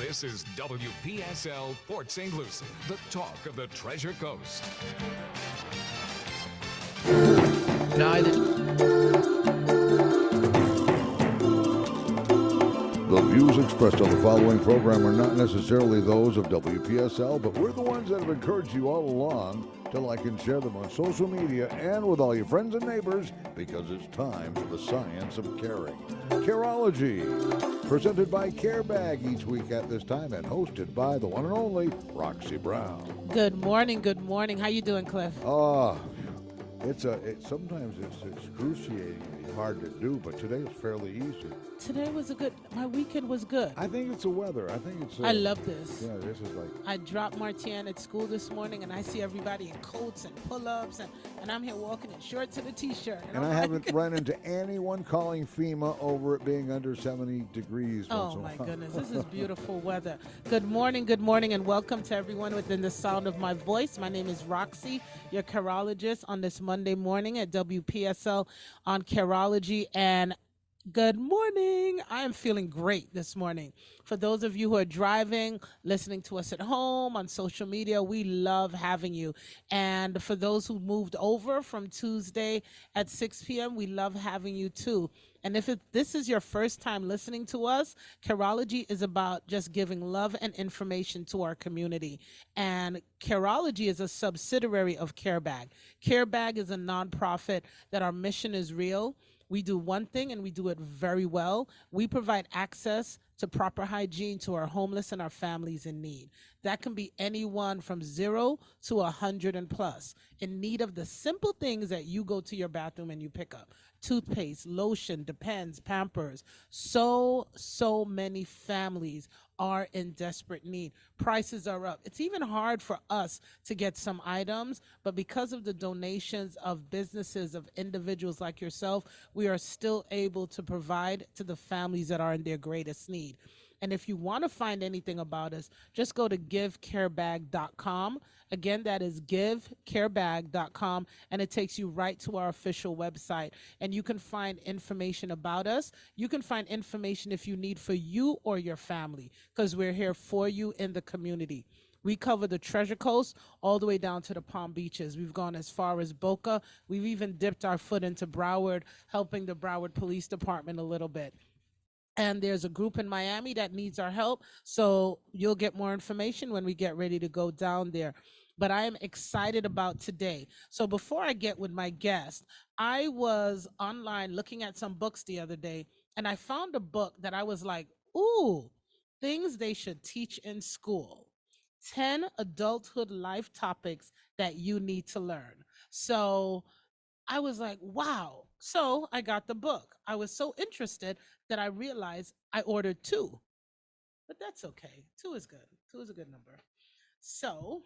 This is WPSL Port St. Lucie, the talk of the Treasure Coast. The views expressed on the following program are not necessarily those of WPSL, but we're the ones that have encouraged you all along to like and share them on social media and with all your friends and neighbors, because it's time for the science of caring. Careology, presented by CAREBAG each week at this time and hosted by the one and only Roxy Brown. Good morning, good morning. How you doing, Cliff? Sometimes it's excruciatingly hard to do, but today is fairly easy. Today was my weekend was good. I think it's the weather. I love this. Yeah, this is like... I dropped Martian at school this morning, and I see everybody in coats and pull-ups, and I'm here walking in shorts and a T-shirt. And I haven't run into anyone calling FEMA over it being under 70 degrees. Oh, my goodness. This is beautiful weather. Good morning, and welcome to everyone within the sound of my voice. My name is Roxy, your Careologist on this Monday morning at WPSL on Careology, and good morning. I am feeling great this morning. For those of you who are driving, listening to us at home, on social media, we love having you. And for those who moved over from Tuesday at 6 p.m., we love having you too. And if this is your first time listening to us, Careology is about just giving love and information to our community. And Careology is a subsidiary of CareBag. CareBag is a nonprofit that our mission is real. We do one thing, and we do it very well. We provide access to proper hygiene to our homeless and our families in need. That can be anyone from 0 to 100 and plus, in need of the simple things that you go to your bathroom and you pick up. Toothpaste, lotion, Depends, Pampers. So many families are in desperate need. Prices are up. It's even hard for us to get some items, but because of the donations of businesses, of individuals like yourself, we are still able to provide to the families that are in their greatest need. And if you want to find anything about us, just go to givecarebag.com. Again, that is givecarebag.com, and it takes you right to our official website. And you can find information about us. You can find information if you need for you or your family, because we're here for you in the community. We cover the Treasure Coast all the way down to the Palm Beaches. We've gone as far as Boca. We've even dipped our foot into Broward, helping the Broward Police Department a little bit. And there's a group in Miami that needs our help, so you'll get more information when we get ready to go down there. But I am excited about today. So before I get with my guest, I was online looking at some books the other day, and I found a book that I was like, ooh, things they should teach in school. 10 adulthood life topics that you need to learn. So I was like, wow. So I got the book. I was so interested that I realized I ordered 2, but that's okay. 2 is good. 2 is a good number. So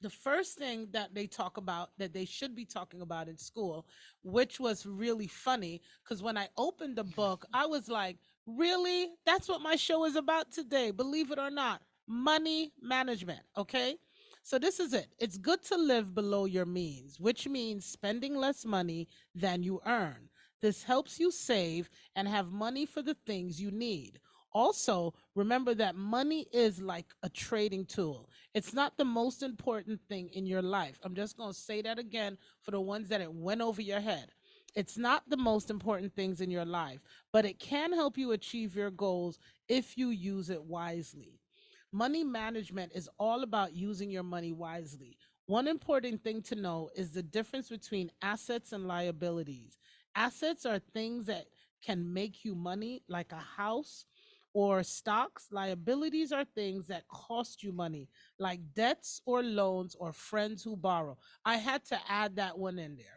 the first thing that they talk about, that they should be talking about in school, which was really funny, because when I opened the book, I was like, really? That's what my show is about today, believe it or not. Money management, okay? So this is it. It's good to live below your means, which means spending less money than you earn. This helps you save and have money for the things you need. Also, remember that money is like a trading tool. It's not the most important thing in your life. I'm just going to say that again for the ones that it went over your head. It's not the most important things in your life, but it can help you achieve your goals if you use it wisely. Money management is all about using your money wisely. One important thing to know is the difference between assets and liabilities. Assets are things that can make you money, like a house or stocks. Liabilities are things that cost you money, like debts or loans or friends who borrow. I had to add that one in there.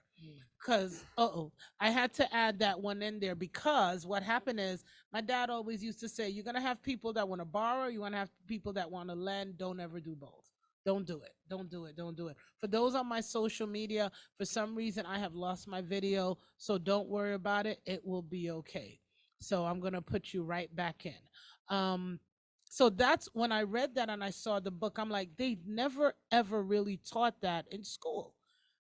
I had to add that one in there because what happened is my dad always used to say, you're going to have people that want to borrow, you want to have people that want to lend. Don't ever do both. Don't do it. Don't do it. Don't do it. For those on my social media, for some reason, I have lost my video, so don't worry about it. It will be okay. So I'm going to put you right back in. So that's when I read that and I saw the book, I'm like, they never, ever really taught that in school.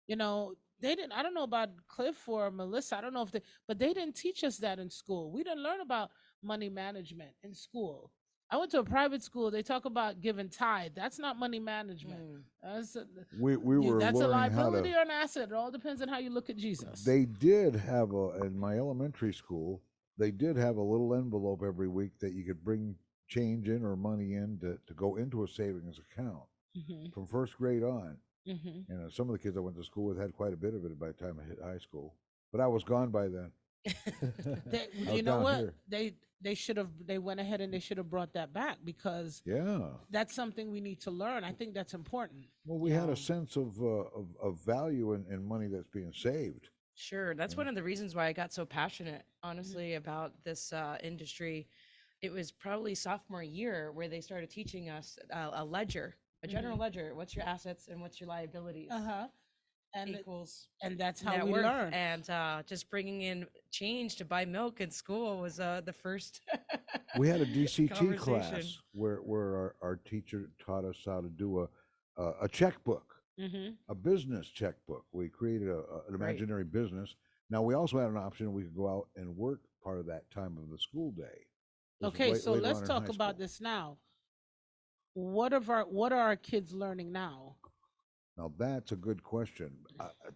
You know, they didn't. I don't know about Cliff or Melissa. I don't know but they didn't teach us that in school. We didn't learn about money management in school. I went to a private school. They talk about giving tithe. That's not money management. That's We were that's a learning how liability to. or an asset. It all depends on how you look at Jesus. They did have in my elementary school. They did have a little envelope every week that you could bring change in or money in to go into a savings account Hmm. from first grade on. Hmm. You know, some of the kids I went to school with had quite a bit of it by the time I hit high school, but I was gone by then. I was You know down what? here. They should have. They went ahead and they should have brought that back because Yeah. that's something we need to learn. I think that's important. Well, we had a sense of value in money that's being saved. Sure. That's Yeah. one of the reasons why I got so passionate, Mhm. honestly, about this industry. It was probably sophomore year where they started teaching us a ledger, a general Mhm. ledger. What's your assets and what's your liabilities Uh-huh. And equals and that's how net we worth. learn. And just bringing in change to buy milk in school was the first We had a DCT conversation. class where our teacher taught us how to do a checkbook, Hmm. a business checkbook. We created an Right. imaginary business. Now we also had an option we could go out and work part of that time of the school day. This was Okay, so later let's on in talk high about school. this now. What are our kids learning now? Now that's a good question.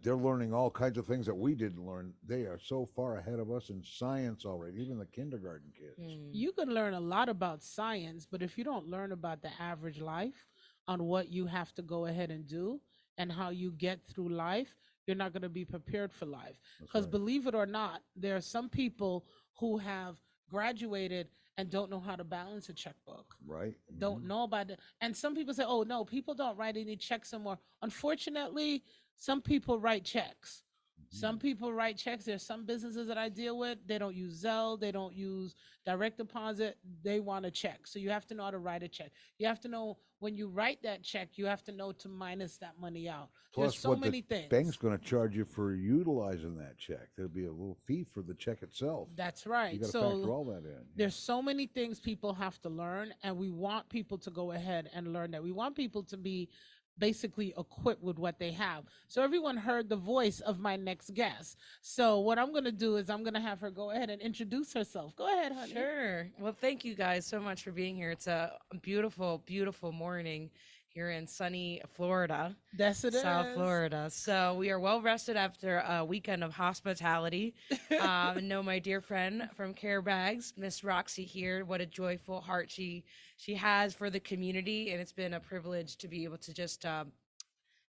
They're learning all kinds of things that we didn't learn. They are so far ahead of us in science already, even the kindergarten kids. Mm, You can learn a lot about science, but if you don't learn about the average life on what you have to go ahead and do and how you get through life, you're not going to be prepared for life. That's Because right. believe it or not, there are some people who have graduated and don't know how to balance a checkbook, Right? don't know about it. And some people say, oh, no, people don't write any checks anymore. Unfortunately, some people write checks. Some people write checks. There's some businesses that I deal with, they don't use Zelle, they don't use direct deposit, they want a check. So you have to know how to write a check. You have to know when you write that check, you have to know to minus that money out. There's Plus, so what the many bank's things. going to charge you for utilizing that check. There'll be a little fee for the check itself. That's You right. got to factor So all that in. there's so many things people have to learn, and we want people to go ahead and learn that. We want people to be basically equipped with what they have. So everyone heard the voice of my next guest. So what I'm going to do is I'm going to have her go ahead and introduce herself. Go ahead, honey. sure. Well, thank you guys so much for being here. It's a beautiful, beautiful morning here in sunny Florida. That's it South is. Florida. So we are well rested after a weekend of hospitality. Know my dear friend from CareBags, Miss Roxy here. What a joyful heart she has for the community, and it's been a privilege to be able to just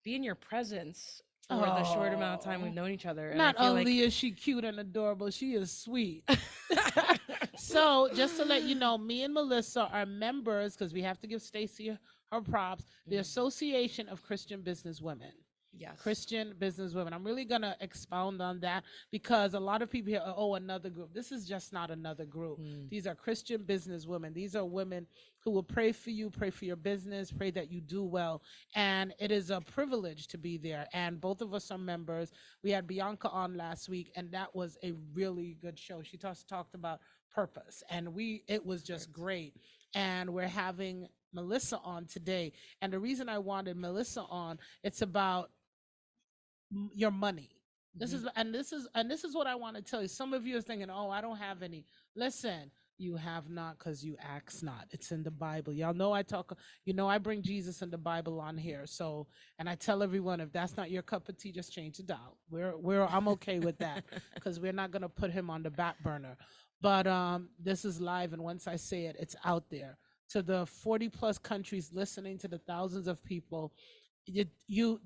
be in your presence for the short amount of time we've Oh, known each other. And I not feel like only is she cute and adorable, she is sweet. So just to let you know, me and Melissa are members because we have to give Stacy her props. The Mhm. Association of Christian Business Women. Yes. Christian business women. I'm really going to expound on that because a lot of people hear, oh, another group. This is just not another group. Mm. These are Christian business women. These are women who will pray for you, pray for your business, pray that you do well. And it is a privilege to be there. And both of us are members. We had Bianca on last week, and that was a really good show. She talked about purpose, and it was just Correct. great. And we're having Melissa on today. And the reason I wanted Melissa on, it's about your money. This Mhm. is this is what I want to tell you. Some of you are thinking, "Oh, I don't have any." Listen, you have not because you ask not. It's in the Bible. Y'all know I talk. You know I bring Jesus and the Bible on here. So, and I tell everyone if that's not your cup of tea, just change it out. I'm okay with that because we're not gonna put him on the back burner. But this is live, and once I say it, it's out there to the 40 plus countries listening, to the thousands of people. The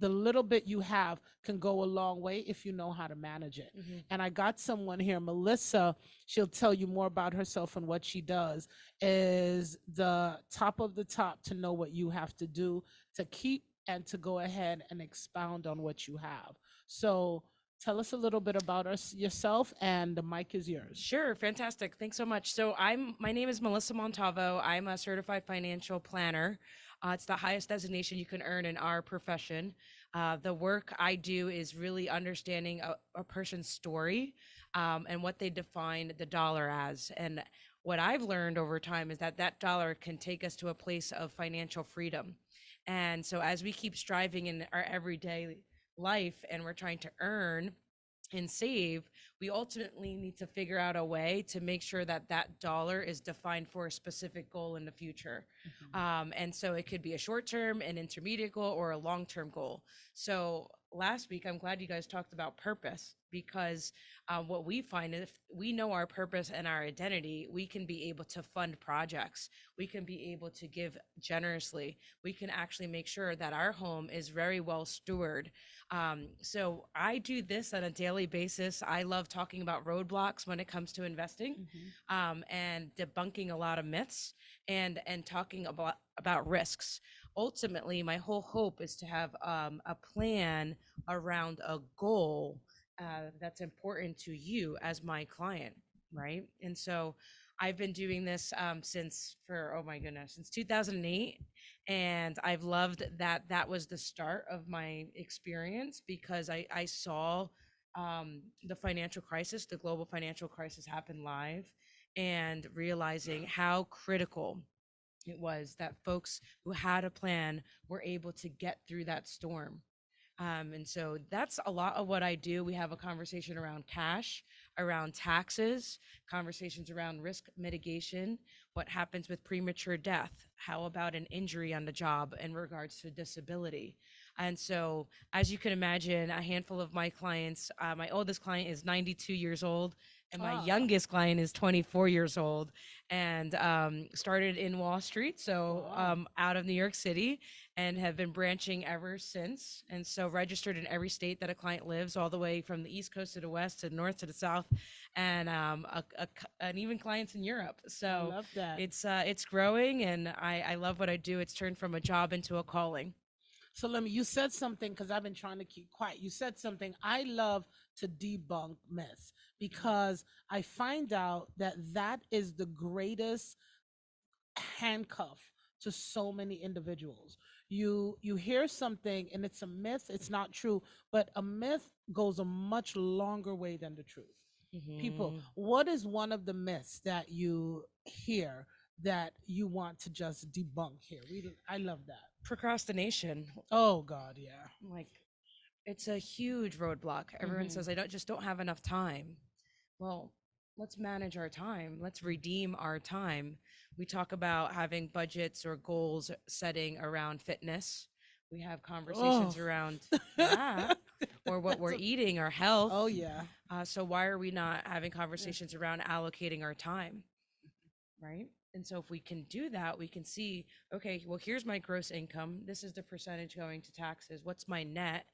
little bit you have can go a long way if you know how to manage it. Mhm. And I got someone here, Melissa. She'll tell you more about herself and what she does. Is the top of the top to know what you have to do to keep and to go ahead and expound on what you have. So tell us a little bit about yourself, and the mic is yours. Sure, fantastic. Thanks so much. So my name is Melissa Montalvo. I'm a certified financial planner. It's the highest designation you can earn in our profession. The work I do is really understanding a person's story and what they define the dollar as. And what I've learned over time is that that dollar can take us to a place of financial freedom. And so as we keep striving in our everyday life and we're trying to earn, and save, we ultimately need to figure out a way to make sure that that dollar is defined for a specific goal in the future. And so it could be a short term, an intermediate goal, or a long term goal. So last week, I'm glad you guys talked about purpose, because what we find is if we know our purpose and our identity, we can be able to fund projects. We can be able to give generously. We can actually make sure that our home is very well stewarded. So I do this on a daily basis. I love talking about roadblocks when it comes to investing, and debunking a lot of myths, and talking about risks. Ultimately, my whole hope is to have a plan around a goal that's important to you as my client, right? And so I've been doing this oh my goodness, since 2008. And I've loved that that was the start of my experience, because I saw the financial crisis, the global financial crisis happen live, and realizing how critical it was that folks who had a plan were able to get through that storm. And so that's a lot of what I do. We have a conversation around cash, around taxes, conversations around risk mitigation, what happens with premature death, how about an injury on the job in regards to disability. And so, as you can imagine, a handful of my clients, my oldest client is 92 years old, and my Ah, youngest client is 24 years old, and started in Wall Street, so wow. out of New York City, and have been branching ever since. And so registered in every state that a client lives, all the way from the East Coast to the West, to the North to the South, and and even clients in Europe. I So love that. it's growing, and I love what I do. It's turned from a job into a calling. So let me, you said something because I've been trying to keep quiet. You said something. I love to debunk myths because I find out that that is the greatest handcuff to so many individuals. You hear something and it's a myth, it's not true, but a myth goes a much longer way than the truth. People, Hmm. what is one of the myths that you hear that you want to just debunk here? I love that. Procrastination. Oh God, yeah. Like, it's a huge roadblock. Everyone Hmm. says, I don't have enough time. Well, let's manage our time. Let's redeem our time. We talk about having budgets or goals setting around fitness. We have Oh. conversations around that, or what That's we're a, eating, our health. oh yeah. So why are we not having Yeah. conversations around allocating our time, right? And so if we can do that, we can see, okay, well, here's my gross income. This is the percentage going to taxes. What's my net?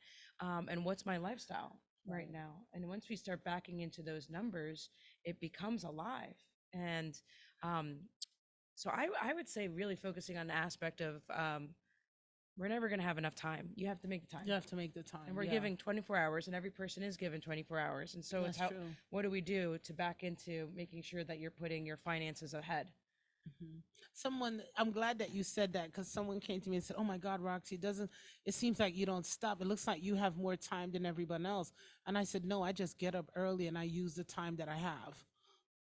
And what's my lifestyle right Right. now? And once we start backing into those numbers, it becomes alive. And um, so I would say really focusing on the aspect of we're never going to have enough time. You have to make the time. You have to make the And time. we're Yeah. giving 24 hours, and every person is given 24 hours. And so it's That's how, true. what do we do to back into making sure that you're putting your finances ahead? Mhm. Someone, I'm glad that you said that because someone came to me and said, "Oh my God, Roxy, it doesn't. It seems like you don't stop. It looks like you have more time than everyone else." And I said, "No, I just get up early and I use the time that I have."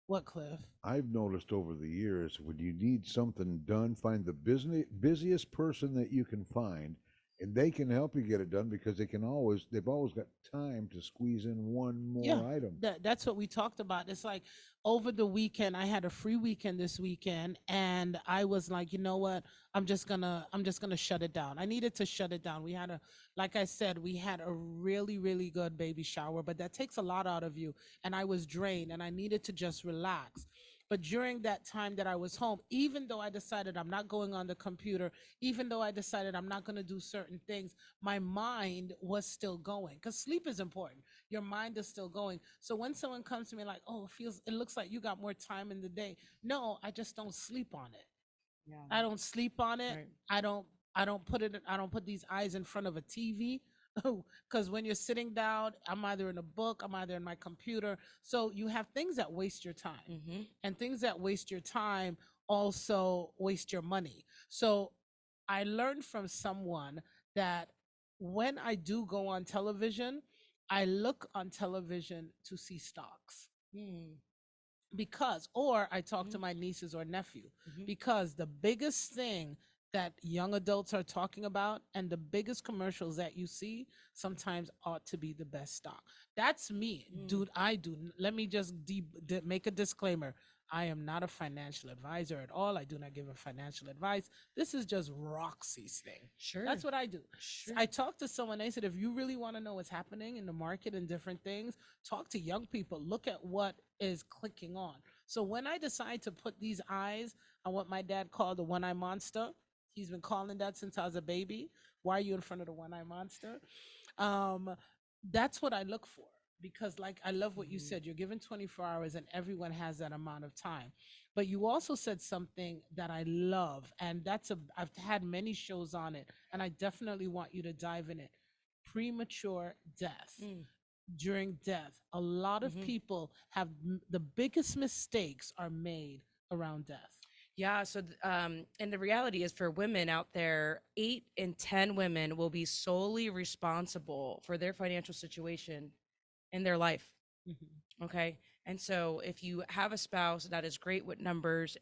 What, Cliff? I've noticed over the years when you need something done, find the busiest person that you can find, and they can help you get it done because they've always got time to squeeze in one Yeah, more item. that's what we talked about. It's like over the weekend, I had a free weekend this weekend, and I was like, you know what? I'm just gonna shut it down. I needed to shut it down. Like I said, we had a really, really good baby shower, but that takes a lot out of you. And I was drained and I needed to just relax. But during that time that I was home, even though I decided I'm not going on the computer, even though I decided I'm not going to do certain things, my mind was still going because sleep is important. Your mind is still going. So when someone comes to me like, "Oh, it looks like you got more time in the day." No, I just don't sleep on it. Yeah. I don't sleep on it. Right. I don't I don't put these eyes in front of a TV. Because when you're sitting down, I'm either in a book, I'm either in my computer. So you have things that waste your time. Mm-hmm. And things that waste your time also waste your money. So I learned from someone that when I do go on television, I look on television to see stocks Mm-hmm. or I talk to my nieces or nephew, because the biggest thing that young adults are talking about, and the biggest commercials that you see sometimes ought to be the best stock. That's me, dude. Let me just make a disclaimer. I am not a financial advisor at all. I do not give a financial advice. This is just Roxy's thing. Sure. That's what I do. Sure. I talked to someone. They said, if you really want to know what's happening in the market and different things, talk to young people. Look at what is clicking on. So when I decide to put these eyes on what my dad called the one-eye monster, he's been calling that since I was a baby. Why are you in front of the one-eye monster? That's what I look for, because like I love what you said. You're given 24 hours and everyone has that amount of time. But you also said something that I love, and I've had many shows on it, and I definitely want you to dive in it. Premature death. During death, a lot of people have the biggest mistakes are made around death. Yeah. So, and the reality is for women out there, 8 in 10 women will be solely responsible for their financial situation in their life. Okay. And so if you have a spouse that is great with numbers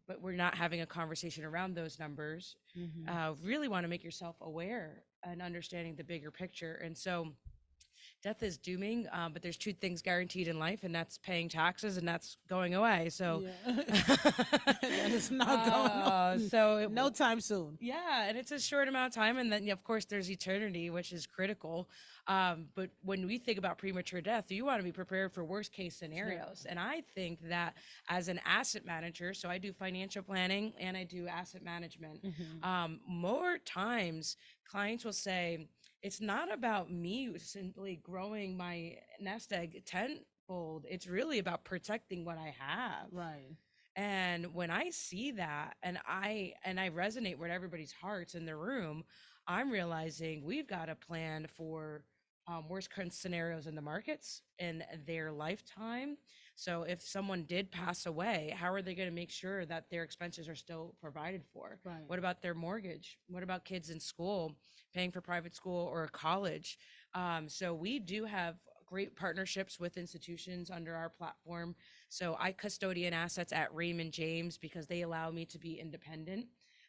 but we're not having a conversation around those numbers, really want to make yourself aware and understanding the bigger picture. And so death is dooming, but there's 2 things guaranteed in life, and that's paying taxes and that's going away. So that is not going on. No time soon. Yeah, and it's a short amount of time, and then of course there's eternity, which is critical. But when we think about premature death, you want to be prepared for worst case scenarios. And I think that as an asset manager, so I do financial planning and I do asset management. More times clients will say, it's not about me simply growing my nest egg tenfold. It's really about protecting what I have. Right. And when I see that, and I resonate with everybody's hearts in the room, I'm realizing we've got a plan for worst case scenarios in the markets in their lifetime. So if someone did pass away, how are they going to make sure that their expenses are still provided for? Right. What about their mortgage? What about kids in school, paying for private school or college? So we do have great partnerships with institutions under our platform. So I custodian assets at Raymond James because they allow me to be independent.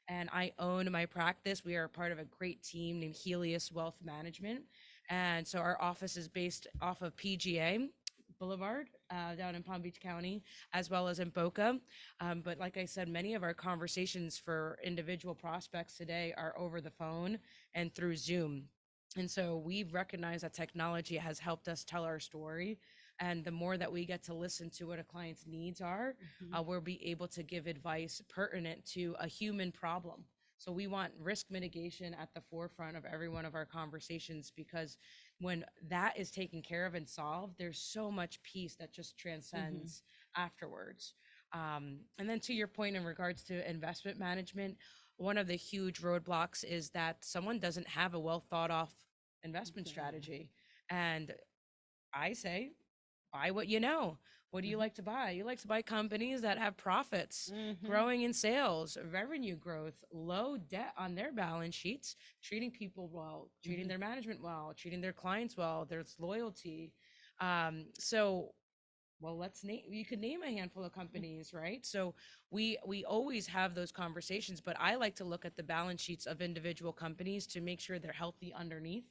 And I own my practice. We are part of a great team named Helios Wealth Management. And so our office is based off of PGA Boulevard down in Palm Beach County, as well as in Boca. But like I said, many of our conversations for individual prospects today are over the phone and through Zoom. And so we've recognized that technology has helped us tell our story. And the more that we get to listen to what a client's needs are, we'll be able to give advice pertinent to a human problem. So we want risk mitigation at the forefront of every one of our conversations, because when that is taken care of and solved, there's so much peace that just transcends afterwards. And then to your point in regards to investment management, one of the huge roadblocks is that someone doesn't have a well thought of investment strategy. And I say, buy what you know. What do you like to buy? You like to buy companies that have profits, growing in sales, revenue growth, low debt on their balance sheets, treating people well, treating their management well, treating their clients well, there's loyalty. So, well, let's name, you could name a handful of companies, right? So we always have those conversations, but I like to look at the balance sheets of individual companies to make sure they're healthy underneath.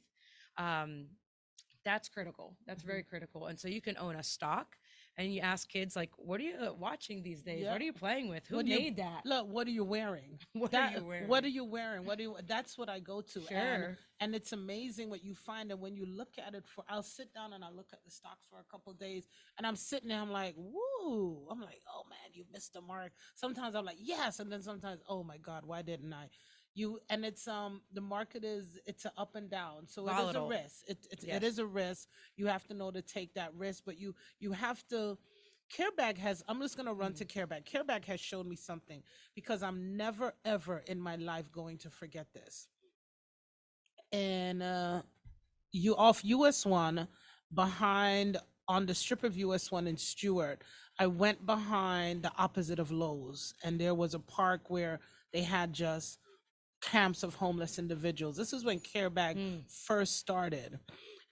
That's critical. That's very critical. And so you can own a stock, and you ask kids, like, what are you watching these days? What are you playing with? Who made that? Look, what are you wearing? What are you wearing? What are you wearing? That's what I go to. Sure. And it's amazing what you find. And when you look at it I'll sit down and I look at the stocks for a couple of days, and I'm sitting there, I'm like, woo. I'm like, oh man, you missed the mark. Sometimes I'm like, yes. And then sometimes, oh my God, why didn't I? And it's the market it's an up and down, so Volatile. it is a risk. It is a risk. You have to know to take that risk, but you have to. CareBag I'm just going to run to CareBag. CareBag has shown me something, because I'm never ever in my life going to forget this. And you off US 1 behind on the strip of US 1 in Stewart, I went behind the opposite of Lowe's, and there was a park where they had just camps of homeless individuals. This is when CareBag first started.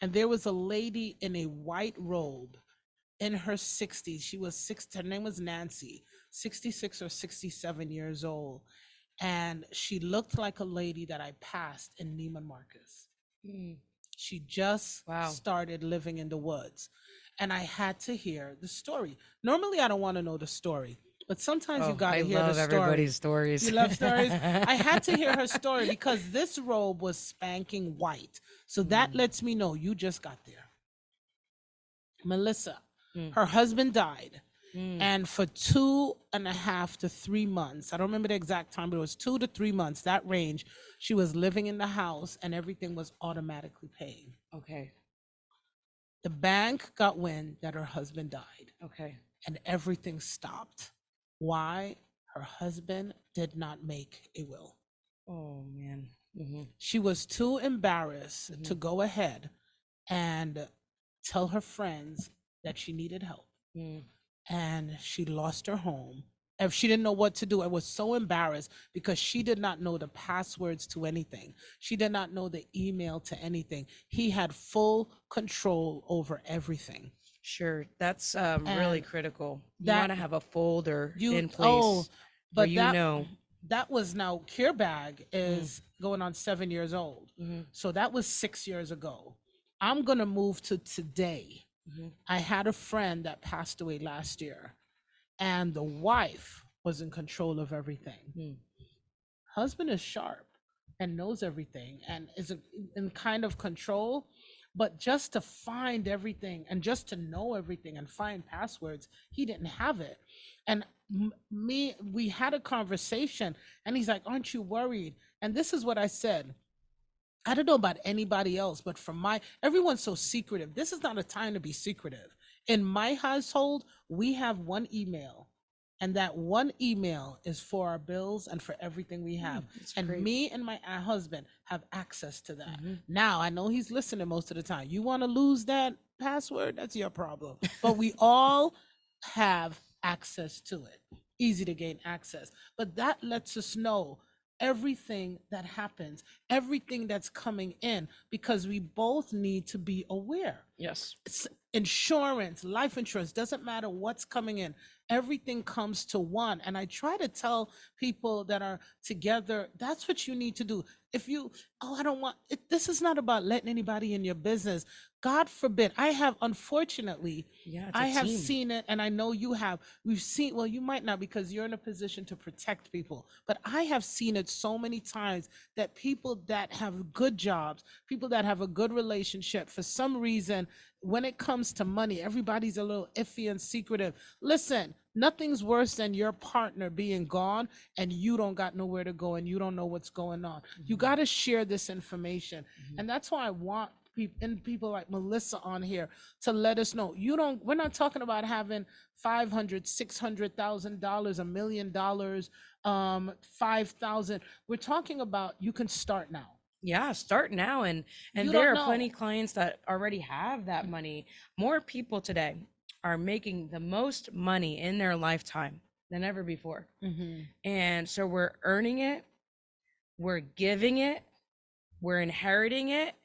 And there was a lady in a white robe in her 60s. Her name was Nancy, 66 or 67 years old. and she looked like a lady that I passed in Neiman Marcus. Mm. She just Wow. started living in the woods. And I had to hear the story. Normally, I don't want to know the story, but sometimes you Oh, got I to hear the love story. everybody's stories. You love stories? I had to hear her story because this robe was spanking white. So that lets me know you just got there. Melissa, Mm. her husband died. Mm. And for 2.5 to 3 months, I don't remember the exact time, but it was 2 to 3 months, that range, she was living in the house and everything was automatically paid. Okay. The bank got wind that her husband died Okay. and everything stopped. Why? Her husband did not make a will. Oh man. Mm-hmm. She was too embarrassed to go ahead and tell her friends that she needed help. Mm. And she lost her home. If she didn't know what to do, I was so embarrassed because she did not know the passwords to anything. She did not know the email to anything. He had full control over everything. Sure, that's really And critical. You that want to have a folder you in oh, place where but you know. that was now CareBag Mm. is going on 7 years old. Mm-hmm. So that was 6 years ago. I'm gonna move to today. Mm-hmm. I had a friend that passed away last year, and the wife was in control of everything. Mm. Husband is sharp and knows everything and is in kind of control, but just to find everything and just to know everything and find passwords, he didn't have it. And we had a conversation, and he's like, "Aren't you worried?" And this is what I said. I don't know about anybody else, but from everyone's so secretive. This is not a time to be secretive. In my household, we have one email, and that one email is for our bills and for everything we have. That's And great. me and my husband have access to that. Mhm. Now, I know he's listening most of the time. You want to lose that password? That's your problem. But we all have access to it. Easy to gain access. But that lets us know everything that happens, everything that's coming in, because we both need to be aware. Yes. Insurance, life insurance, doesn't matter what's coming in, everything comes to one. And I try to tell people that are together, that's what you need to do. If you, oh, I don't want it, this is not about letting anybody in your business. God forbid. I have, unfortunately, Yeah, it's I a have team. seen it, and I know you have. We've seen, well, you might not because you're in a position to protect people, but I have seen it so many times that people that have good jobs, people that have a good relationship, for some reason, when it comes to money, everybody's a little iffy and secretive. Listen, nothing's worse than your partner being gone and you don't got nowhere to go and you don't know what's going on. You got to share this information. And that's why I want people like Melissa on here to let us know. We're not talking about having $500,000, $600,000, $1 million, 5,000. We're talking about you can start now. Yeah, start now. And You there don't are plenty know. clients that already have that money. More people today are making the most money in their lifetime than ever before. And so we're earning it, we're giving it, we're inheriting it.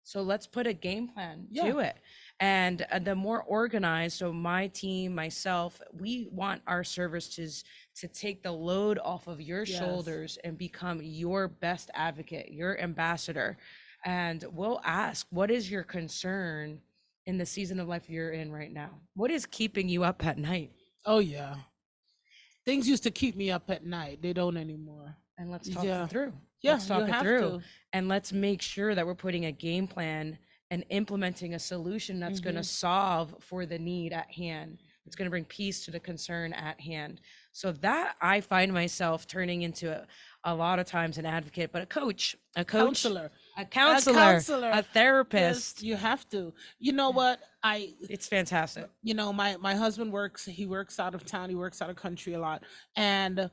So let's put a game plan to it. And the more organized, so my team, myself, we want our services to take the load off of your shoulders and become your best advocate, your ambassador. And we'll ask, what is your concern in the season of life you're in right now? What is keeping you up at night? Oh, yeah. Things used to keep me up at night. They don't anymore. And let's talk it through. Yeah, let's talk you it have through. to. And let's make sure that we're putting a game plan and implementing a solution that's going to solve for the need at hand. It's going to bring peace to the concern at hand. So that I find myself turning into a lot of times an advocate, but a counselor, a therapist. Yes, you have to. You know what? It's fantastic. You know, my husband he works out of town, he works out of country a lot. And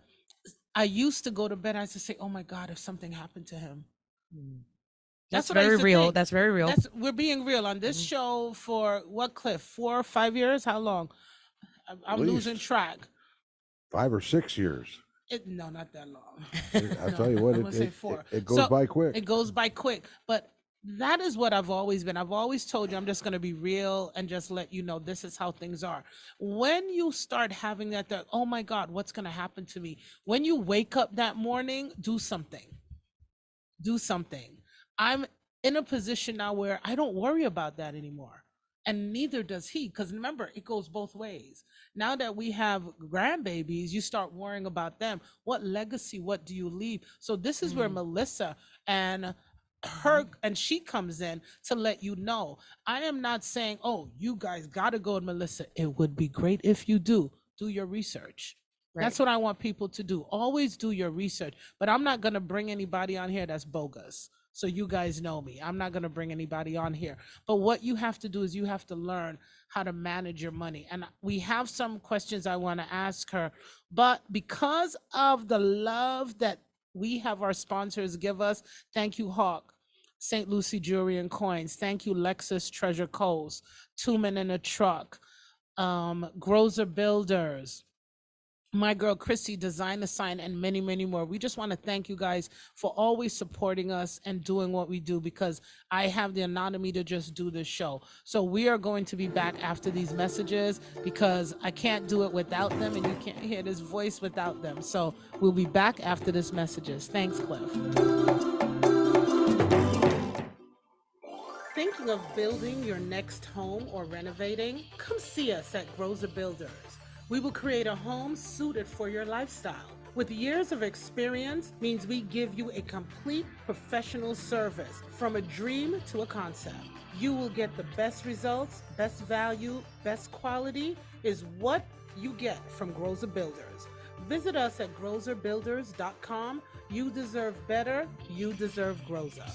I used to go to bed, I used to say, oh my God, if something happened to him. That's very real. That's very real. We're being real on this show for what, Cliff? 4 or 5 years? How long? I'm losing track. 5 or 6 years. No, not that long. I'll tell you what, I'm gonna say 4. It goes by quick. It goes by quick. But That is what I've always been. I've always told you I'm just going to be real and just let you know this is how things are. When you start having that, oh my God, what's going to happen to me? When you wake up that morning, do something. Do something. I'm in a position now where I don't worry about that anymore. And neither does he. Because remember, it goes both ways. Now that we have grandbabies, you start worrying about them. What legacy, what do you leave? So this is where Melissa and her and she comes in to let you know. I am not saying, oh, you guys got to go with Melissa. It would be great if you do. Do your research. That's Right. what I want people to do. Always do your research. But I'm not going to bring anybody on here that's bogus. So you guys know me. I'm not going to bring anybody on here. But what you have to do is you have to learn how to manage your money. And we have some questions I want to ask her. But because of the love that we have our sponsors give us, thank you, Hawk. St. Lucie Jewelry and Coins. Thank you, Lexus Treasure Coast, Two Men in a Truck, Grozer Builders, my girl Chrissy, Design a Sign, and many, many more. We just want to thank you guys for always supporting us and doing what we do, because I have the anonymity to just do this show. So we are going to be back after these messages, because I can't do it without them, and you can't hear this voice without them. So we'll be back after this messages. Thanks, Cliff. Thinking of building your next home or renovating? Come see us at Grozer Builders. We will create a home suited for your lifestyle. With years of experience means we give you a complete professional service, from a dream to a concept. You will get the best results, best value, best quality is what you get from Grozer Builders. Visit us at grozerbuilders.com. You deserve better. You deserve Grozer.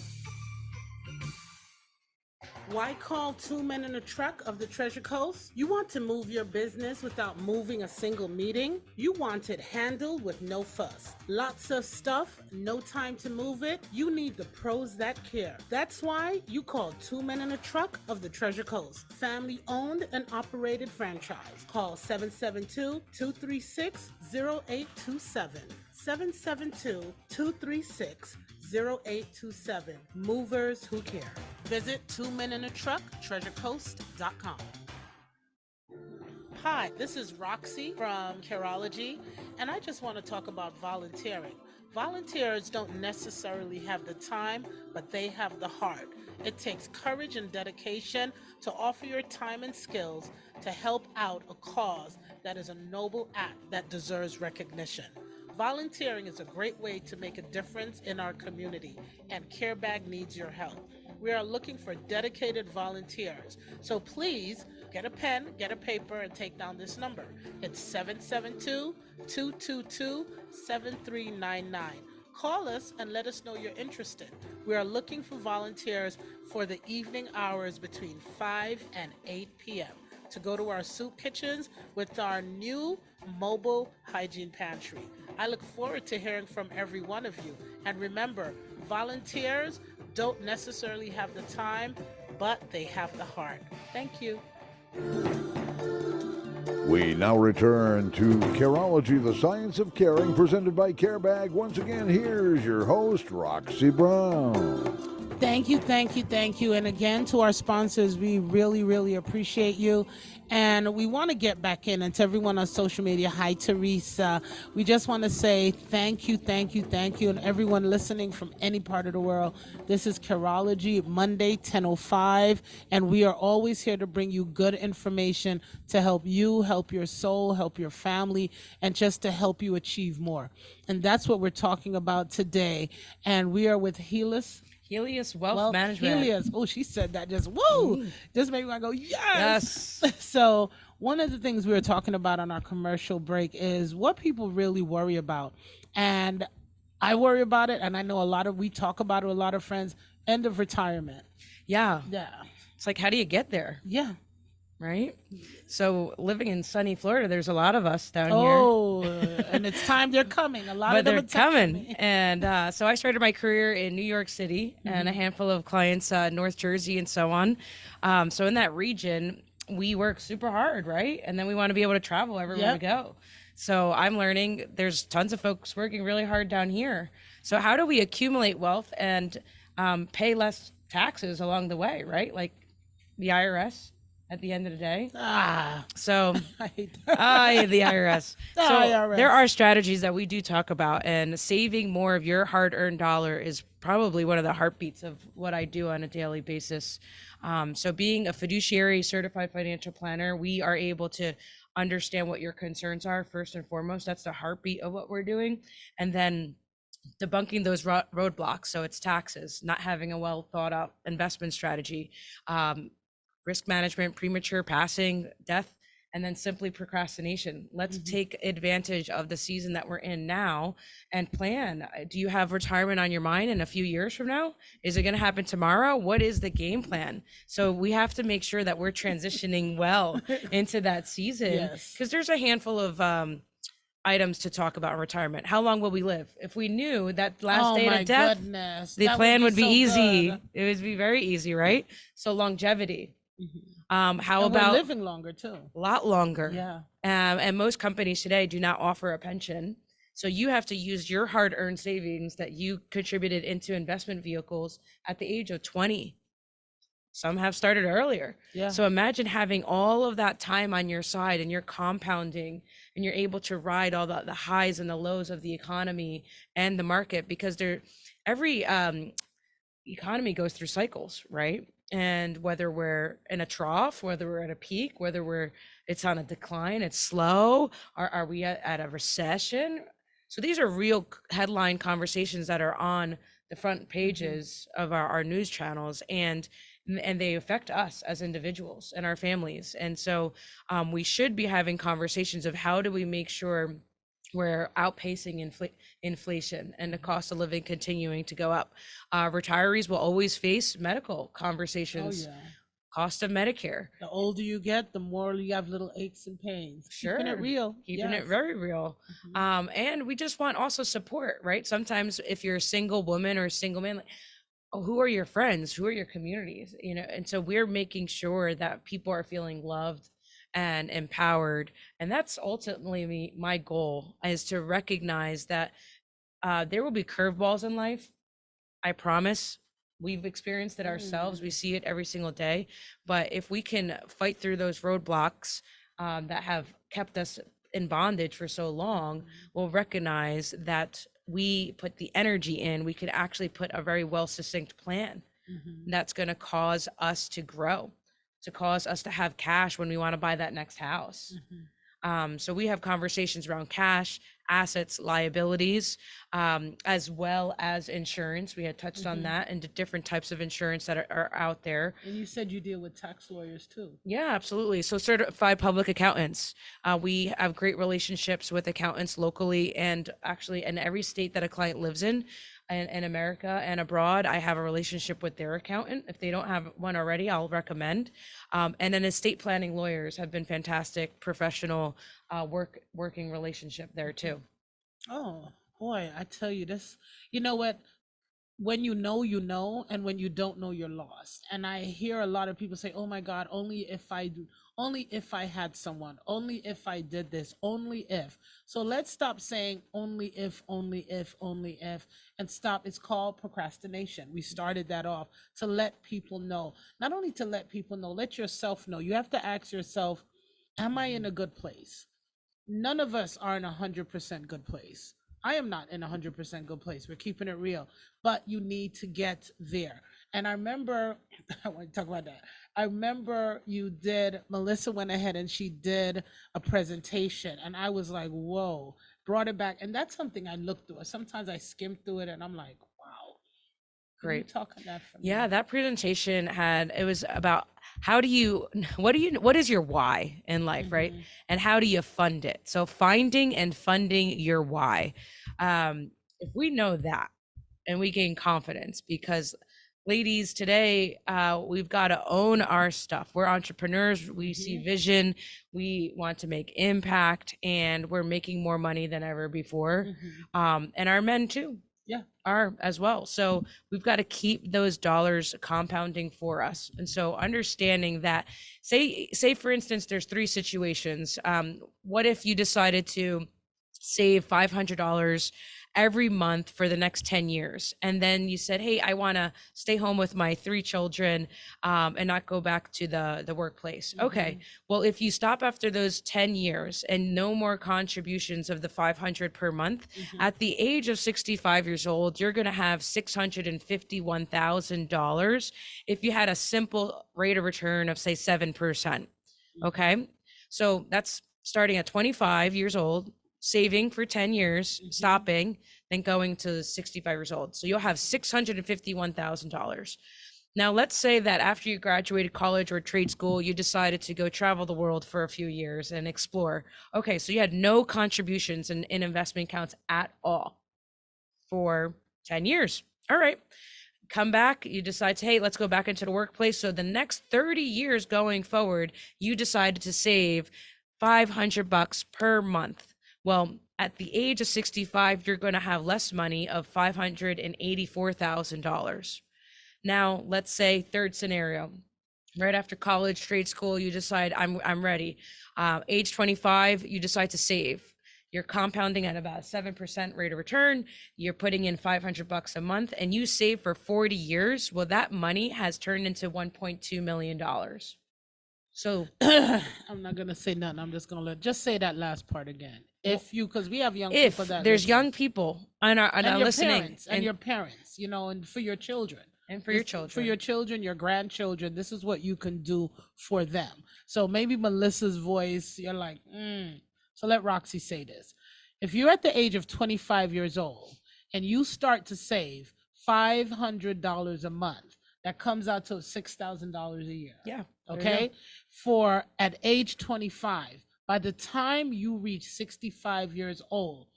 Why call Two Men in a Truck of the Treasure Coast? You want to move your business without moving a single meeting? You want it handled with no fuss. Lots of stuff, no time to move it? You need the pros that care. That's why you call Two Men in a Truck of the Treasure Coast. Family owned and operated franchise. Call 772-236-0827. 772-236-0827. Movers who care. Visit Two Men in a Truck, treasurecoast.com. Hi, this is Roxy from Careology, and I just want to talk about volunteering. Volunteers don't necessarily have the time, but they have the heart. It takes courage and dedication to offer your time and skills to help out a cause that is a noble act that deserves recognition. Volunteering is a great way to make a difference in our community, and CAREBAG needs your help. We are looking for dedicated volunteers. So please get a pen, get a paper, and take down this number. It's 772-222-7399. Call us and let us know you're interested. We are looking for volunteers for the evening hours between 5 and 8 p.m. to go to our soup kitchens with our new mobile hygiene pantry. I look forward to hearing from every one of you. And remember, volunteers don't necessarily have the time, but they have the heart. Thank you. We now return to Careology, the Science of Caring, presented by CareBag. Once again, here's your host, Roxy Brown. Thank you, thank you, thank you. And again, to our sponsors, we really, really appreciate you. And we want to get back in, and to everyone on social media, hi, Teresa. We just want to say thank you, thank you, thank you. And everyone listening from any part of the world, this is Careology, Monday, 10:05. And we are always here to bring you good information to help you, help your soul, help your family, and just to help you achieve more. And that's what we're talking about today. And we are with Helios Wealth Management. Helios. Oh, she said that just woo. Just made me want to go, yes. So one of the things we were talking about on our commercial break is what people really worry about. And I worry about it, and I know we talk about it with a lot of friends, end of retirement. Yeah. Yeah. It's like, how do you get there? Yeah. Right? So living in sunny Florida, there's a lot of us down here. Oh, and it's time they're coming. A lot of them they're are coming. me. And so I started my career in New York City and a handful of clients, North Jersey and so on. So in that region, we work super hard, right? And then we want to be able to travel everywhere we go. So I'm learning there's tons of folks working really hard down here. So how do we accumulate wealth and pay less taxes along the way, right? Like the IRS at the end of the day. Ah, So I hate that. the IRS. The So IRS. there are strategies that we do talk about, and saving more of your hard-earned dollar is probably one of the heartbeats of what I do on a daily basis. So being a fiduciary certified financial planner, we are able to understand what your concerns are first and foremost. That's the heartbeat of what we're doing. And then debunking those roadblocks. So it's taxes, not having a well thought out investment strategy, risk management, premature passing, death, and then simply procrastination. Let's take advantage of the season that we're in now and plan. Do you have retirement on your mind in a few years from now? Is it going to happen tomorrow? What is the game plan? So we have to make sure that we're transitioning well into that season, Yes. because there's a handful of items to talk about retirement. How long will we live? If we knew that last day of death, goodness. the That plan would be so easy. good. It would be very easy, right? So longevity. How And about we're living longer too? a lot longer? Yeah. And most companies today do not offer a pension. So you have to use your hard-earned savings that you contributed into investment vehicles at the age of 20. Some have started earlier. Yeah. So imagine having all of that time on your side and you're compounding and you're able to ride all the highs and the lows of the economy and the market, because every economy goes through cycles, right? And whether we're in a trough, whether we're at a peak, whether it's on a decline, it's slow, are we at a recession? So these are real headline conversations that are on the front pages of our news channels, and they affect us as individuals and our families. And so we should be having conversations of how do we make sure we're outpacing inflation and the cost of living continuing to go up. Retirees will always face medical conversations. Oh, yeah. Cost of Medicare. The older you get, the more you have little aches and pains. Sure. Keeping it real. Keeping Yes. it very real. And we just want also support, right? Sometimes if you're a single woman or a single man, like, oh, who are your friends? Who are your communities? You know, and so we're making sure that people are feeling loved and empowered. And that's ultimately my goal, is to recognize that there will be curveballs in life. I promise. We've experienced it ourselves. We see it every single day. But if we can fight through those roadblocks that have kept us in bondage for so long, we'll recognize that we put the energy in, we could actually put a very well succinct plan that's going to cause us to grow, to cause us to have cash when we want to buy that next house. So we have conversations around cash, assets, liabilities, as well as insurance. We had touched on that, and the different types of insurance that are out there. And you said you deal with tax lawyers too. Yeah, absolutely. So certified public accountants. We have great relationships with accountants locally and actually in every state that a client lives in America and abroad. I have a relationship with their accountant. If they don't have one already, I'll recommend. And then estate planning lawyers have been fantastic, professional working relationship there too. Oh boy, I tell you this. You know what? When you know, and when you don't know, you're lost. And I hear a lot of people say, "Oh my God, only if I had someone, only if I did this, only if." So let's stop saying only if, and stop. It's called procrastination. We started that off to let people know. Not only to let people know, let yourself know. You have to ask yourself, am I in a good place? None of us are in 100% good place. I am not in 100% good place. We're keeping it real, but you need to get there. And I remember, I want to talk about that. I remember Melissa went ahead and she did a presentation, and I was like, whoa, brought it back. And that's something I looked through. Sometimes I skim through it and I'm like, wow. Can you Great. talk on that for me? Yeah, that presentation it was about what is your why in life, right? And how do you fund it? So finding and funding your why. If we know that and we gain confidence, because ladies, today we've got to own our stuff. We're entrepreneurs. We see vision. We want to make impact, and we're making more money than ever before. And our men too. Yeah. Are as well. So we've got to keep those dollars compounding for us. And so understanding that, say for instance, there's 3 situations. What if you decided to save $500 every month for the next 10 years. And then you said, hey, I want to stay home with my 3 children and not go back to the workplace. Okay, well, if you stop after those 10 years and no more contributions of the 500 per month, at the age of 65 years old, you're going to have $651,000 if you had a simple rate of return of, say, 7%. Okay, so that's starting at 25 years old, saving for 10 years, stopping, then going to 65 years old. So you'll have $651,000. Now, let's say that after you graduated college or trade school, you decided to go travel the world for a few years and explore. Okay, so you had no contributions in investment accounts at all for 10 years. All right. Come back, you decide, hey, let's go back into the workplace. So the next 30 years going forward, you decided to save $500 per month. Well, at the age of 65, you're going to have less money of $584,000. Now, let's say third scenario, right after college, trade school, you decide I'm ready. Age 25, you decide to save. You're compounding at about 7% rate of return. You're putting in $500 a month and you save for 40 years. Well, that money has turned into $1.2 million. So I'm not going to say nothing. I'm just going to just say that last part again. If you, because we have young people that there's listen. young people on our listening, parents, and your parents, you know, and for your children. And for your children. For your children, your grandchildren, this is what you can do for them. So maybe Melissa's voice, you're like, So let Roxy say this. If you're at the age of 25 years old and you start to save $500 a month, that comes out to $6,000 a year. Yeah. Okay. For at age 25, by the time you reach 65 years old,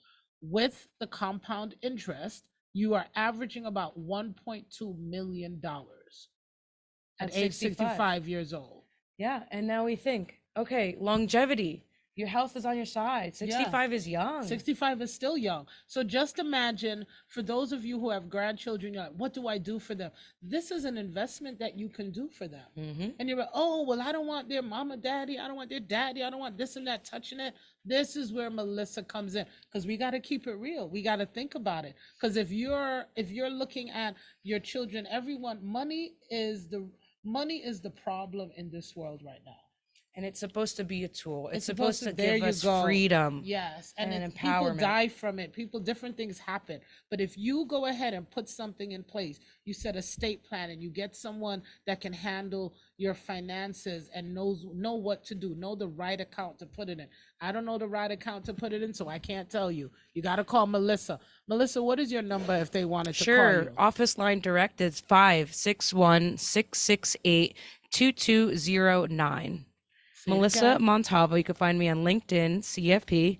with the compound interest, you are averaging about $1.2 million at age 65 years old. Yeah. And now we think, okay, longevity. Your health is on your side. 65 is young. 65 is still young. So just imagine, for those of you who have grandchildren, you're like, what do I do for them? This is an investment that you can do for them. And you're like, oh, well, I don't want their mama, daddy. I don't want their daddy. I don't want this and that touching it. This is where Melissa comes in, because we got to keep it real. We got to think about it. Because if you're looking at your children, everyone, money is the problem in this world right now. And it's supposed to be a tool. It's supposed to give us freedom. Yes. And empowerment. People die from it. Different things happen. But if you go ahead and put something in place, you set a estate plan and you get someone that can handle your finances and know what to do, know the right account to put it in. I don't know the right account to put it in, so I can't tell you. You got to call Melissa. Melissa, what is your number if they wanted to call you? Sure. Office line direct is 561-668-2209. Melissa Montalvo. You can find me on LinkedIn, CFP.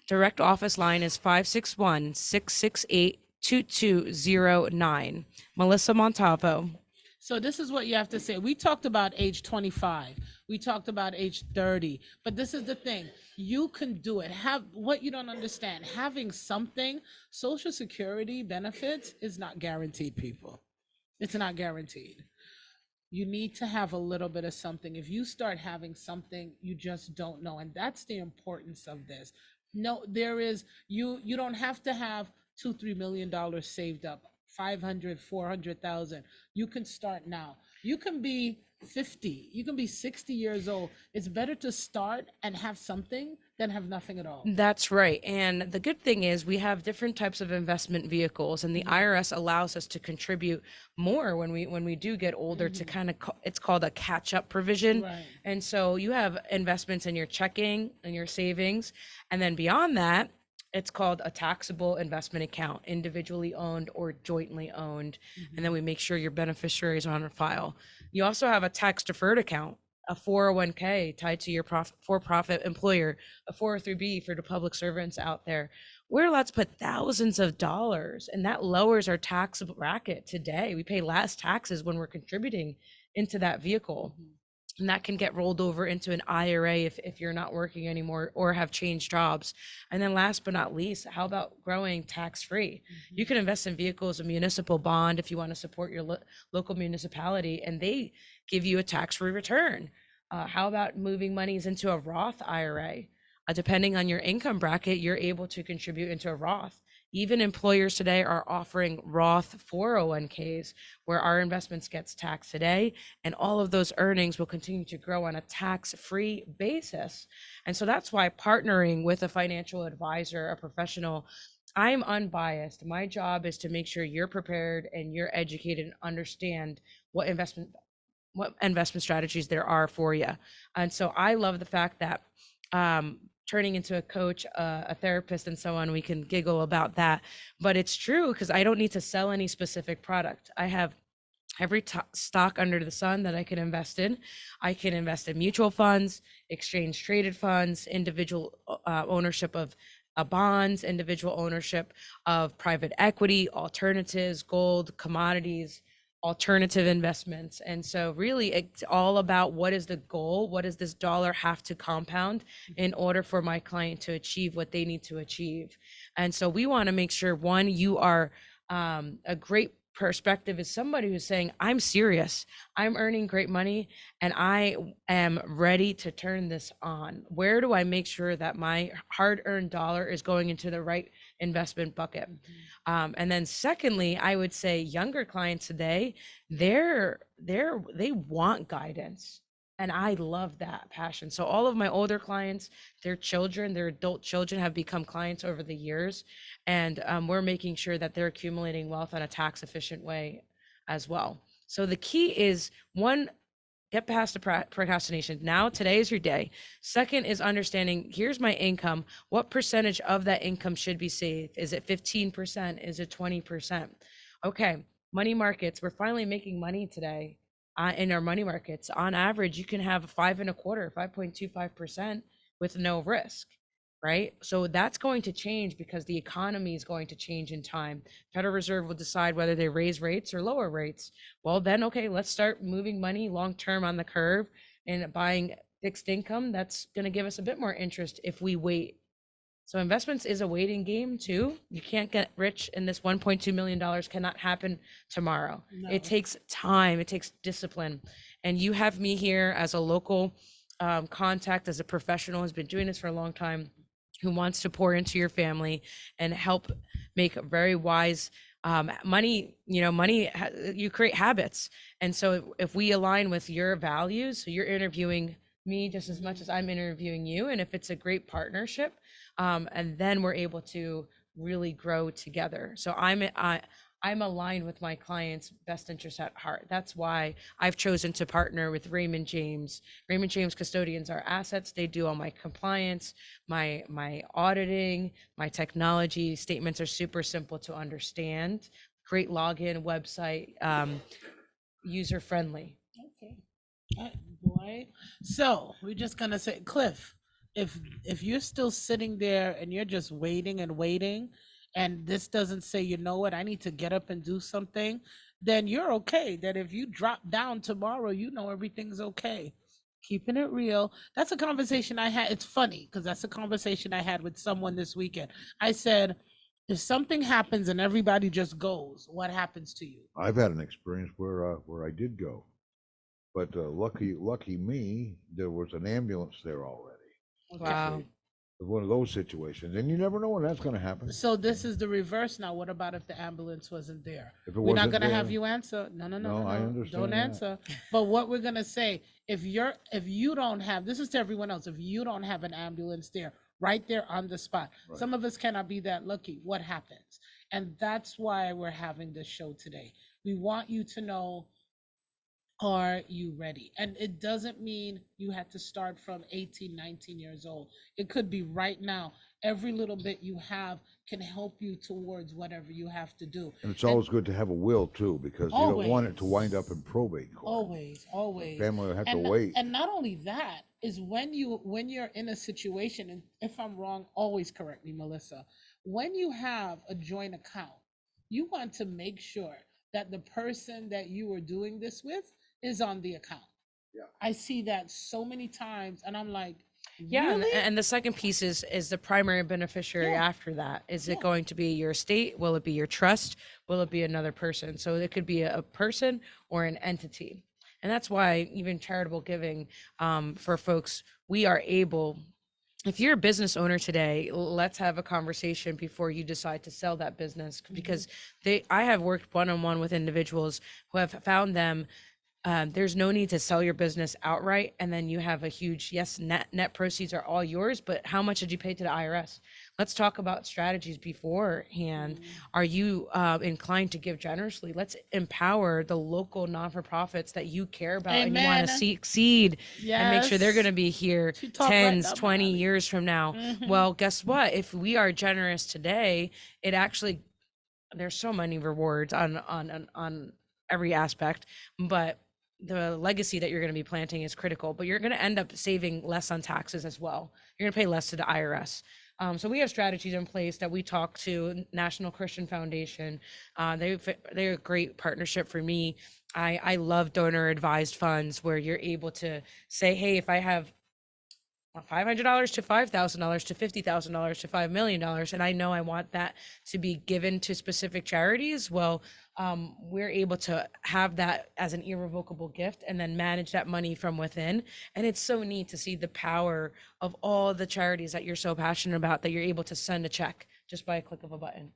Direct office line is 561-668-2209. Melissa Montalvo. So this is what you have to say. We talked about age 25. We talked about age 30. But this is the thing. You can do it. What you don't understand, having something, Social Security benefits is not guaranteed, people. It's not guaranteed. You need to have a little bit of something. If you start having something, you just don't know. And that's the importance of this. No, you don't have to have $2-3 million saved up, 500, 400,000. You can start now. You can be 50, you can be 60 years old. It's better to start and have something than have nothing at all. That's right. And the good thing is we have different types of investment vehicles, and the IRS allows us to contribute more when we do get older to kind of, it's called a catch-up provision. Right. And so you have investments in your checking and your savings. And then beyond that, it's called a taxable investment account, individually owned or jointly owned. And then we make sure your beneficiaries are on file. You also have a tax deferred account, a 401k tied to your for-profit employer, a 403b for the public servants out there. We're allowed to put thousands of dollars, and that lowers our tax bracket today. We pay less taxes when we're contributing into that vehicle. And that can get rolled over into an IRA if you're not working anymore or have changed jobs. And then last but not least, how about growing tax-free? You can invest in vehicles, a municipal bond if you want to support your local municipality, and they give you a tax-free return. How about moving monies into a Roth IRA? depending on your income bracket, you're able to contribute into a Roth. Even employers today are offering Roth 401ks where our investments gets taxed today, and all of those earnings will continue to grow on a tax-free basis. And so that's why partnering with a financial advisor, a professional, I'm unbiased. My job is to make sure you're prepared and you're educated and understand what investment strategies there are for you. And so I love the fact that turning into a coach, a therapist, and so on, we can giggle about that. But it's true because I don't need to sell any specific product. I have every stock under the sun that I can invest in. I can invest in mutual funds, exchange traded funds, individual ownership of bonds, individual ownership of private equity, alternatives, gold, commodities, alternative investments. And so really it's all about what is the goal? What does this dollar have to compound in order for my client to achieve what they need to achieve? And so we want to make sure, one, you are a great perspective is somebody who's saying, I'm serious, I'm earning great money, and I am ready to turn this on. Where do I make sure that my hard-earned dollar is going into the right investment bucket? And then secondly, I would say younger clients today, they want guidance. And I love that passion. So all of my older clients, their children, their adult children have become clients over the years. And we're making sure that they're accumulating wealth in a tax efficient way as well. So the key is, one, get past the procrastination. Now, today is your day. Second is understanding, here's my income. What percentage of that income should be saved? Is it 15%? Is it 20%? Okay, money markets. We're finally making money today in our money markets. On average, you can have 5.25% with no risk, right? So that's going to change because the economy is going to change in time. Federal Reserve will decide whether they raise rates or lower rates. Well, then, okay, let's start moving money long-term on the curve and buying fixed income. That's going to give us a bit more interest if we wait. So investments is a waiting game too. You can't get rich, and this $1.2 million cannot happen tomorrow. No. It takes time, it takes discipline. And you have me here as a local contact, as a professional who's been doing this for a long time, who wants to pour into your family and help make very wise money. You create habits. And so if we align with your values, so you're interviewing me just as much as I'm interviewing you, and if it's a great partnership, and then we're able to really grow together. So I'm aligned with my clients' best interest at heart. That's why I've chosen to partner with Raymond James. Raymond James custodians our assets. They do all my compliance, my auditing, my technology. Statements are super simple to understand. Great login website, user friendly. Okay. Boy. So we're just gonna say, Cliff, if you're still sitting there and you're just waiting and waiting, and this doesn't say, you know what, I need to get up and do something, then you're okay. That if you drop down tomorrow, you know everything's okay. Keeping it real. That's a conversation I had. It's funny because that's a conversation I had with someone this weekend. I said, if something happens and everybody just goes, what happens to you? I've had an experience where I did go, but lucky me, there was an ambulance there already. Wow. One of those situations, and you never know when that's going to happen. So this is the reverse now. What about if the ambulance wasn't there? We're not going to have you answer. No. I understand. Don't answer. But what we're going to say, if you don't have, this is to everyone else, if you don't have an ambulance there, right there on the spot, right. Some of us cannot be that lucky. What happens? And that's why we're having this show today. We want you to know, are you ready? And it doesn't mean you had to start from 18, 19 years old. It could be right now. Every little bit you have can help you towards whatever you have to do. And it's always good to have a will too, because you don't want it to wind up in probate court. Always. The family will have to wait. And not only that, is when you're in a situation, and if I'm wrong, always correct me, Melissa. When you have a joint account, you want to make sure that the person that you are doing this with is on the account. Yeah. I see that so many times, and I'm like, yeah. Really? And the second piece is the primary beneficiary after that. Is it going to be your estate? Will it be your trust? Will it be another person? So it could be a person or an entity. And that's why even charitable giving for folks, we are able if you're a business owner today, let's have a conversation before you decide to sell that business, because I have worked one-on-one with individuals who have found them. There's no need to sell your business outright, and then you have a huge, yes, net proceeds are all yours, but how much did you pay to the IRS? Let's talk about strategies beforehand. Are you inclined to give generously? Let's empower the local non-for-profits that you care about and you want to succeed and make sure they're going to be here 10s, 20 years from now. Well, guess what? If we are generous today, it actually, there's so many rewards on every aspect, but the legacy that you're going to be planting is critical. But you're going to end up saving less on taxes as well. You're going to pay less to the IRS. So we have strategies in place that we talk to National Christian Foundation. They're a great partnership for me. I love donor advised funds where you're able to say, hey, if I have $500 to $5,000 to $50,000 to $5 million, and I know I want that to be given to specific charities, well, we're able to have that as an irrevocable gift and then manage that money from within. And it's so neat to see the power of all the charities that you're so passionate about, that you're able to send a check just by a click of a button.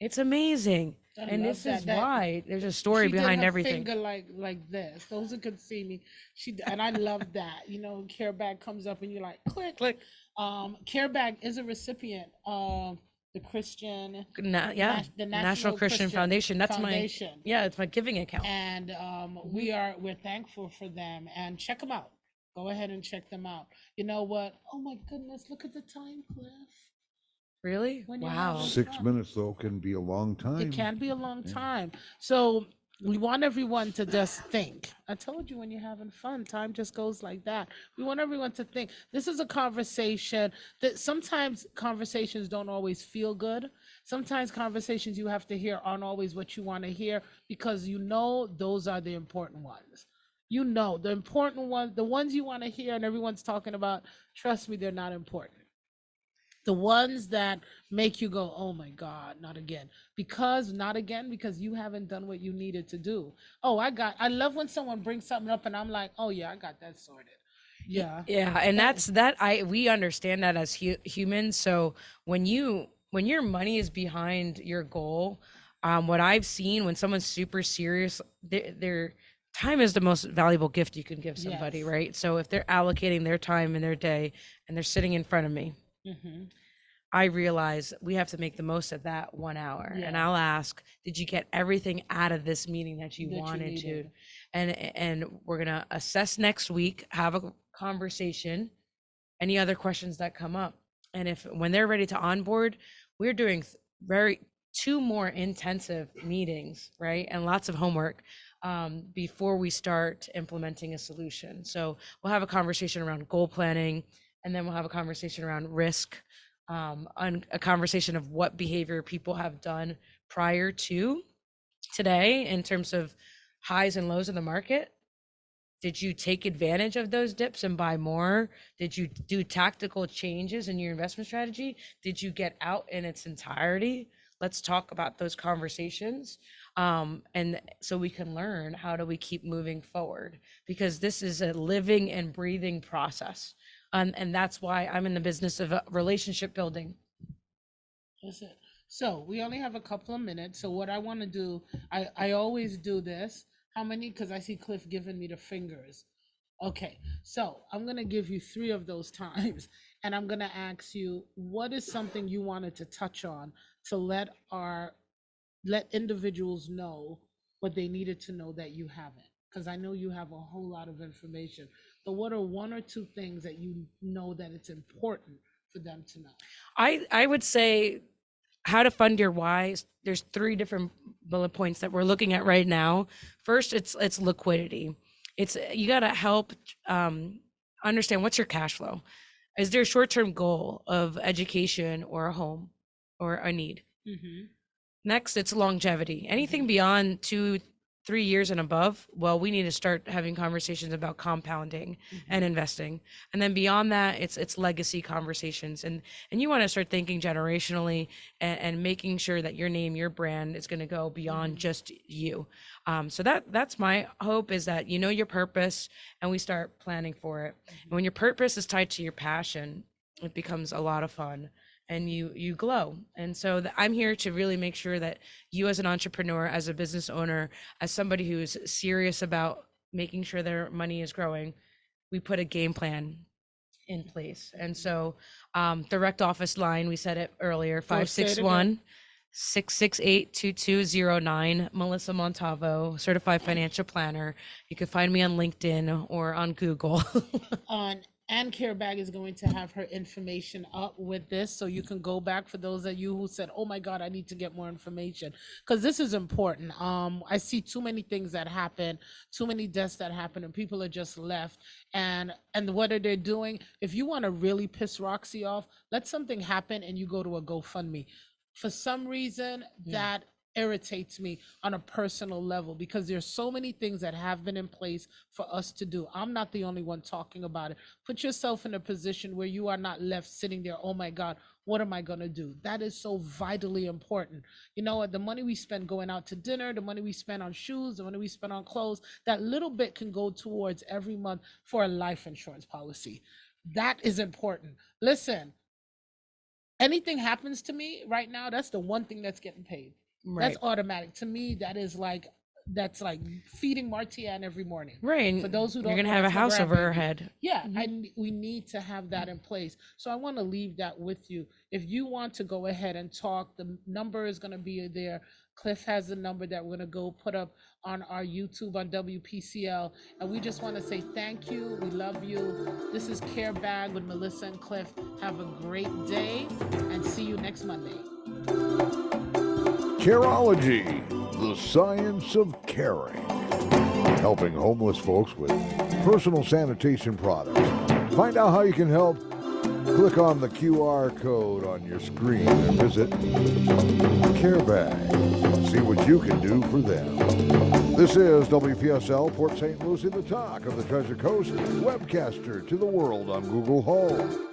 It's amazing. And this is why there's a story behind everything. Finger like this. Those who could see me, and I love that. You know, CAREBAG comes up and you're like, click. CAREBAG is a recipient of the Christian, the National Christian Foundation. That's Foundation. It's my giving account. And we're thankful for them, and check them out. Go ahead and check them out. You know what? Oh my goodness, look at the time, Cliff. Really? Wow. 6 minutes, though, can be a long time. It can be a long time. So we want everyone to just think. I told you, when you're having fun, time just goes like that. We want everyone to think. This is a conversation that sometimes conversations don't always feel good. Sometimes conversations you have to hear aren't always what you want to hear, because you know those are the important ones. You know, the important ones, the ones you want to hear and everyone's talking about, trust me, they're not important. The ones that make you go, oh my God, not again. Because you haven't done what you needed to do. I love when someone brings something up and I'm like, oh yeah, I got that sorted. Yeah. Yeah. And we understand that as humans. So when your money is behind your goal, what I've seen when someone's super serious, their time is the most valuable gift you can give somebody, right? So if they're allocating their time in their day and they're sitting in front of me, I realize we have to make the most of that 1 hour. And I'll ask, did you get everything out of this meeting that you wanted to? And we're going to assess next week, have a conversation, any other questions that come up. And when they're ready to onboard, we're doing 2 more intensive meetings, right? And lots of homework before we start implementing a solution. So we'll have a conversation around goal planning, and then we'll have a conversation around risk, on a conversation of what behavior people have done prior to today in terms of highs and lows of the market. Did you take advantage of those dips and buy more? Did you do tactical changes in your investment strategy? Did you get out in its entirety? Let's talk about those conversations. And so we can learn, how do we keep moving forward? Because this is a living and breathing process. And that's why I'm in the business of relationship building. That's it. So we only have a couple of minutes. So what I want to do, I always do this. How many? Because I see Cliff giving me the fingers. Okay, so I'm going to give you 3 of those times. And I'm going to ask you, what is something you wanted to touch on to let individuals know what they needed to know that you haven't? Because I know you have a whole lot of information. But what are 1 or 2 things that you know that it's important for them to know? I would say how to fund your why. There's 3 different bullet points that we're looking at right now. First, it's liquidity. You got to help understand, what's your cash flow. Is there a short-term goal of education or a home or a need? Next, it's longevity. Anything beyond 2-3 years and above, well, we need to start having conversations about compounding and investing. And then beyond that, it's legacy conversations. And you want to start thinking generationally and making sure that your name, your brand is going to go beyond just you. So that's my hope, is that you know your purpose and we start planning for it. And when your purpose is tied to your passion, it becomes a lot of fun, and you glow. And so I'm here to really make sure that you, as an entrepreneur, as a business owner, as somebody who is serious about making sure their money is growing, we put a game plan in place. And so direct office line, we said it earlier, 561 668 2209. Melissa Montalvo, certified financial planner. You can find me on LinkedIn or on Google. And CareBag is going to have her information up with this, so you can go back for those of you who said, oh my God, I need to get more information, because this is important. I see too many things that happen, too many deaths that happen, and people are just left. And what are they doing? If you want to really piss Roxy off, let something happen and you go to a GoFundMe. For some reason, that irritates me on a personal level, because there's so many things that have been in place for us to do. I'm not the only one talking about it. Put yourself in a position where you are not left sitting there, oh my God, what am I going to do? That is so vitally important. You know what? The money we spend going out to dinner, the money we spend on shoes, the money we spend on clothes, that little bit can go towards every month for a life insurance policy. That is important. Listen, anything happens to me right now, that's the one thing that's getting paid. Right. That's automatic. To me, that's like feeding Martian every morning. Right. And for those who don't, you're gonna have a house over her head. Yeah, we need to have that in place. So I want to leave that with you. If you want to go ahead and talk, the number is gonna be there. Cliff has the number that we're gonna go put up on our YouTube on WPCL. And we just want to say thank you. We love you. This is CareBag with Melissa and Cliff. Have a great day and see you next Monday. Careology, the science of caring. Helping homeless folks with personal sanitation products. Find out how you can help. Click on the QR code on your screen and visit CareBag. See what you can do for them. This is WPSL Port St. Lucie, the talk of the Treasure Coast, webcaster to the world on Google Home.